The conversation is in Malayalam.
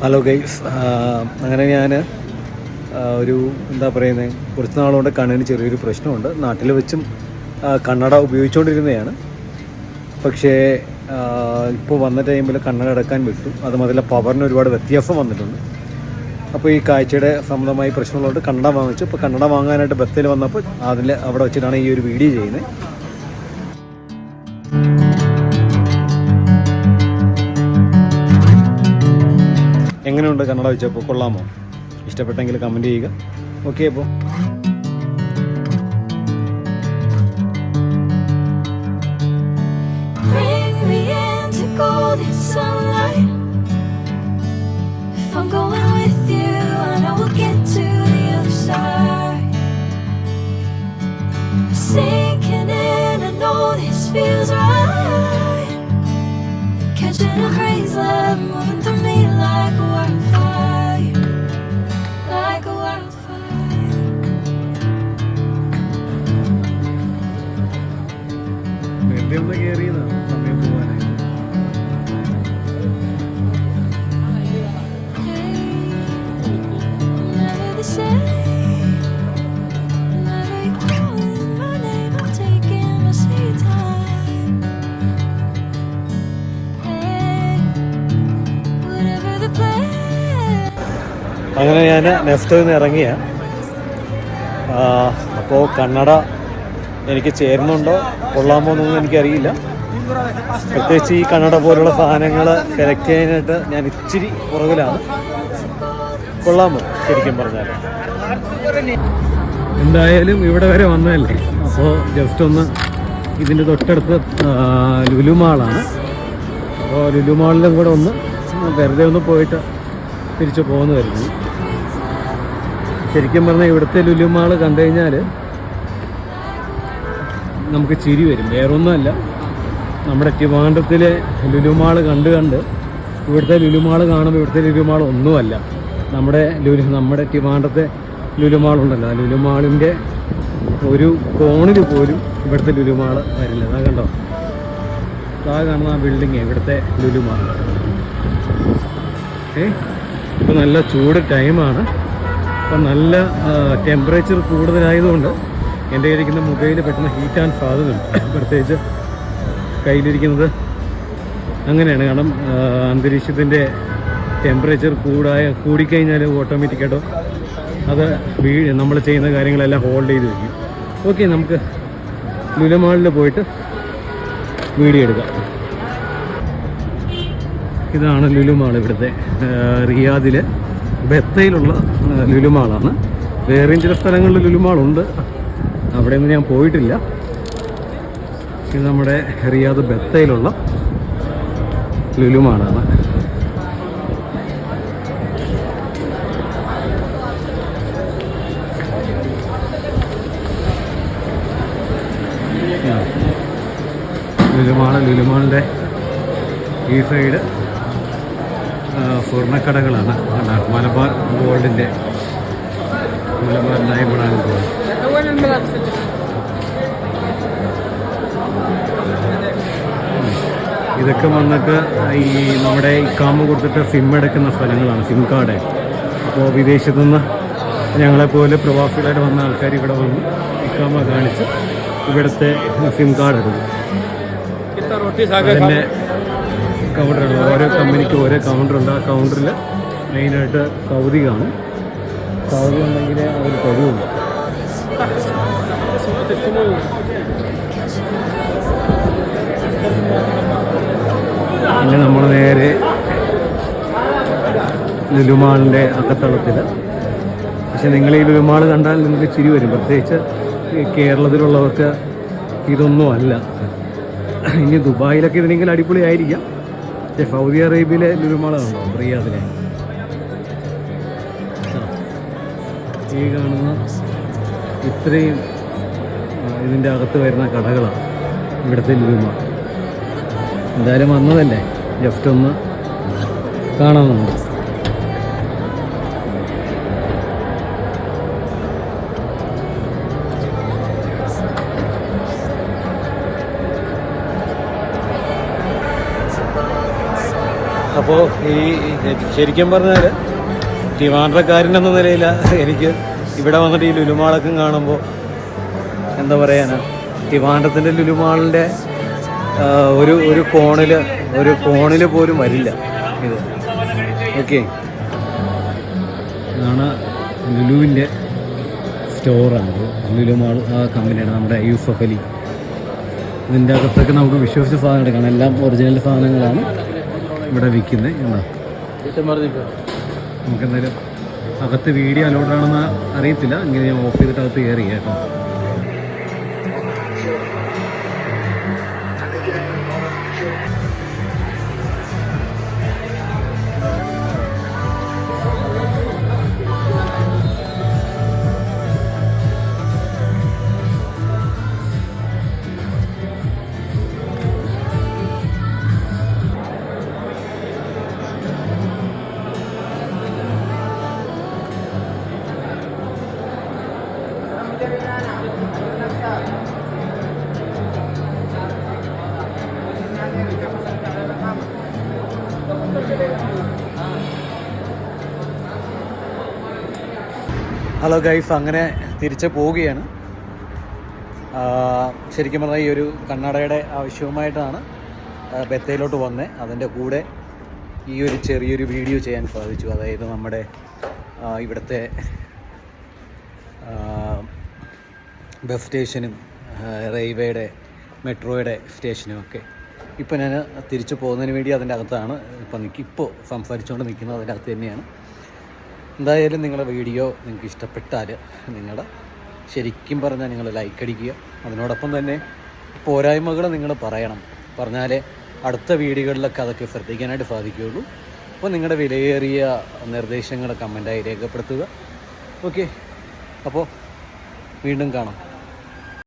ഹലോ ഗൈസ്, അങ്ങനെ ഞാൻ ഒരു എന്താ പറയുന്നത്, കുറച്ച് നാളുകൊണ്ട് കണ്ണിന് ചെറിയൊരു പ്രശ്നമുണ്ട്. നാട്ടിൽ വെച്ചും കണ്ണട ഉപയോഗിച്ചുകൊണ്ടിരുന്നതാണ്. പക്ഷേ ഇപ്പോൾ വന്ന ടൈമിൽ കണ്ണട അടക്കാൻ വിട്ടു. അതുമാതിരി പവറിന് ഒരുപാട് വ്യത്യാസം വന്നിട്ടുണ്ട്. അപ്പോൾ ഈ കാഴ്ചയുടെ സംബന്ധമായി പ്രശ്നമുള്ളതുകൊണ്ട് കണ്ണട വാങ്ങിച്ചു. ഇപ്പോൾ കണ്ണട വാങ്ങാനായിട്ട് ബത്തേൽ വന്നപ്പോൾ അവിടെ വെച്ചിട്ടാണ് ഈ ഒരു വീഡിയോ ചെയ്യുന്നത്. എങ്ങനെയുണ്ട് കണ്ണട വെച്ചപ്പോൾ? കൊള്ളാമോ? ഇഷ്ടപ്പെട്ടെങ്കിൽ കമൻറ്റ് ചെയ്യുക. ഓക്കെ, അപ്പോൾ ഒന്ന് കയറിയതാണ് സമയം പോകാനായി. അങ്ങനെ ഞാൻ നെഫ്റ്റിൽ നിന്ന് ഇറങ്ങിയ അപ്പോൾ കണ്ണട എനിക്ക് ചേരുന്നുണ്ടോ കൊള്ളാമോ എന്നൊന്നും എനിക്കറിയില്ല. പ്രത്യേകിച്ച് ഈ കണ്ണട പോലുള്ള സാധനങ്ങൾ സെലക്ട് ചെയ്യാനായിട്ട് ഞാൻ ഇച്ചിരി പുറകിലാണ്. കൊള്ളാമോ ശരിക്കും പറഞ്ഞാൽ? എന്തായാലും ഇവിടെ വരെ വന്നതല്ലേ, അപ്പോൾ ജസ്റ്റ് ഒന്ന് ഇതിൻ്റെ തൊട്ടടുത്ത് ലുലു മാളാണ്. അപ്പോൾ ലുലു മാളിലും കൂടെ ഒന്ന് വെറുതെ ഒന്ന് പോയിട്ട് തിരിച്ചു പോകുന്നതായിരുന്നു. ശരിക്കും പറഞ്ഞാൽ ഇവിടുത്തെ ലുലു മാൾ കണ്ടു കഴിഞ്ഞാൽ നമുക്ക് ചിരി വരും. വേറൊന്നുമല്ല, നമ്മുടെ ട്രിവാൻഡ്രത്തിലെ ലുലു മാൾ കണ്ട് ഇവിടുത്തെ ലുലു മാൾ കാണുമ്പോൾ ഇവിടുത്തെ ലുലു മാൾ ഒന്നുമല്ല. നമ്മുടെ ട്രിവാൻഡ്രത്തെ ലുലു മാളുണ്ടല്ലോ, ആ ലുലു മാളിൻ്റെ ഒരു കോണിൽ പോലും ഇവിടുത്തെ ലുലു മാൾ വരില്ല. അതാ കണ്ടോ, അതാ കാണുന്ന ആ ബിൽഡിങ് ഇവിടുത്തെ ലുലു മാൾ. ഇപ്പോൾ നല്ല ചൂട് ടൈമാണ്. അപ്പം നല്ല ടെമ്പറേച്ചർ കൂടുതലായതുകൊണ്ട് എൻ്റെ കയ്യിലിരിക്കുന്ന മൊബൈൽ പെട്ടെന്ന് ഹീറ്റാൻ സാധ്യതയുണ്ട്. പ്രത്യേകിച്ച് കയ്യിലിരിക്കുന്നത് അങ്ങനെയാണ്. കാരണം അന്തരീക്ഷത്തിൻ്റെ ടെമ്പറേച്ചർ കൂടിക്കഴിഞ്ഞാൽ ഓട്ടോമാറ്റിക്കായിട്ടോ അത് നമ്മൾ ചെയ്യുന്ന കാര്യങ്ങളെല്ലാം ഹോൾഡ് ചെയ്ത് വയ്ക്കും. ഓക്കെ, നമുക്ക് ലുലു മാളിൽ പോയിട്ട് വീഡിയോ എടുക്കാം. ഇതാണ് ലുലു മാൾ, ഇവിടുത്തെ റിയാദിലെ ബത്തേലുള്ള ലുലു മാളാണ്. വേറെയും ചില സ്ഥലങ്ങളിൽ ലുലു മാളുണ്ട്, അവിടെയൊന്നും ഞാൻ പോയിട്ടില്ല. ഇത് നമ്മുടെ റിയാദ് ബത്തേലുള്ള ലുലു മാളാണ്. ലുലുമാളിൻ്റെ ഈ സൈഡ് സ്വർണ്ണക്കടകളാണ്. മലബാർ ഗോൾഡിൻ്റെ, മലബാർ ഡയമണ്ട് ഗോൾഡ്. ഇതൊക്കെ വന്നിട്ട് ഈ നമ്മുടെ ഇക്കാമ കൊടുത്തിട്ട് സിം എടുക്കുന്ന സ്ഥലങ്ങളാണ്, സിം കാർഡ്. അപ്പോൾ വിദേശത്തുനിന്ന് ഞങ്ങളെപ്പോലെ പ്രവാസികളായിട്ട് വന്ന ആൾക്കാർ ഇവിടെ വന്ന് ഇക്കാമ കാണിച്ച് ഇവിടുത്തെ സിം കാർഡ് എടുക്കും. അതിൻ്റെ കൗണ്ടറുണ്ട്, ഓരോ കമ്പനിക്ക് ഓരോ കൗണ്ടറുണ്ട്. ആ കൗണ്ടറിൽ മെയിനായിട്ട് സൗദി കാണും. സൗദി ഉണ്ടെങ്കിൽ അവർ തരുള്ളൂ. പിന്നെ നമ്മൾ നേരെ ലുലുമാളിൻ്റെ അകത്തളത്തിൽ. പക്ഷെ നിങ്ങൾ ഈ ലുലുമാൾ കണ്ടാൽ നിങ്ങൾക്ക് ചിരി വരും. പ്രത്യേകിച്ച് കേരളത്തിലുള്ളവർക്ക് ഇതൊന്നും അല്ല. ഇനി ദുബായിലൊക്കെ ഇതിനെങ്കിലും അടിപൊളിയായിരിക്കാം. പക്ഷേ സൗദി അറേബ്യയിലെ ലുലുമാളാണല്ലോ റിയാദിലെ. ഈ കാണുന്ന ഇത്രയും ഇതിൻ്റെ അകത്ത് വരുന്ന കടകളാണ് ഇവിടുത്തെ ലുലുമാൾ. എന്തായാലും വന്നതല്ലേ, ജസ്റ്റ് ഒന്ന് കാണാൻ വന്നു. അപ്പോൾ ഈ ശരിക്കും പറഞ്ഞാൽ ട്രിവാൻഡ്രക്കാരനെന്ന നിലയിൽ എനിക്ക് ഇവിടെ വന്നിട്ട് ഈ ലുലുമാളൊക്കെ കാണുമ്പോൾ എന്താ പറയാനാ, ട്രിവാൻഡ്രത്തിൻ്റെ ലുലുമാളിൻ്റെ ഒരു കോണിൽ പോലും വരില്ല ഇത്. ഓക്കെ, ഇതാണ് ലുലുവിൻ്റെ സ്റ്റോറാണ്. ലുലുമാൾ ആ കമ്പനിയാണ് നമ്മുടെ യൂസഫ് അലി. ഇതിൻ്റെ അകത്തൊക്കെ നമുക്ക് വിശ്വസിച്ച സാധനം എടുക്കണം. എല്ലാം ഒറിജിനൽ സാധനങ്ങളാണ് ഇവിടെ വിൽക്കുന്നത്. എന്താ നമുക്കെന്തായാലും അകത്ത് വീഡിയോ അലോഡാണെന്ന് അറിയത്തില്ല, ഇങ്ങനെ ഞാൻ ഓഫ് ചെയ്തിട്ട് അകത്ത് കയറി കേട്ടോ. ഹലോ ഗൈസ്, അങ്ങനെ തിരിച്ച് പോവുകയാണ്. ശരിക്കും പറഞ്ഞാൽ ഈ ഒരു കണ്ണടയുടെ ആവശ്യവുമായിട്ടാണ് ബത്തേലോട്ട് വന്നത്. അതിൻ്റെ കൂടെ ഈ ഒരു ചെറിയൊരു വീഡിയോ ചെയ്യാൻ സാധിച്ചു. അതായത് നമ്മുടെ ഇവിടുത്തെ ബസ് സ്റ്റേഷനും റെയിൽവേയുടെ മെട്രോയുടെ സ്റ്റേഷനും ഒക്കെ. ഇപ്പോൾ ഞാൻ തിരിച്ചു പോകുന്നതിന് വേണ്ടി അതിൻ്റെ അകത്താണ് ഇപ്പോൾ സംസാരിച്ചുകൊണ്ട് നിൽക്കുന്നത്. അതിൻ്റെ അകത്ത് തന്നെയാണ്. എന്തായാലും നിങ്ങളുടെ വീഡിയോ നിങ്ങൾക്ക് ഇഷ്ടപ്പെട്ടാൽ ശരിക്കും പറഞ്ഞാൽ നിങ്ങൾ ലൈക്ക് അടിക്കുക. അതിനോടൊപ്പം തന്നെ പോരായ്മകൾ നിങ്ങൾ പറഞ്ഞാലേ അടുത്ത വീഡിയോകളിലൊക്കെ അതൊക്കെ ശ്രദ്ധിക്കാനായിട്ട് സാധിക്കുകയുള്ളൂ. അപ്പോൾ നിങ്ങളുടെ വിലയേറിയ നിർദ്ദേശങ്ങൾ കമൻറ്റായി രേഖപ്പെടുത്തുക. ഓക്കെ, അപ്പോൾ വീണ്ടും കാണാം.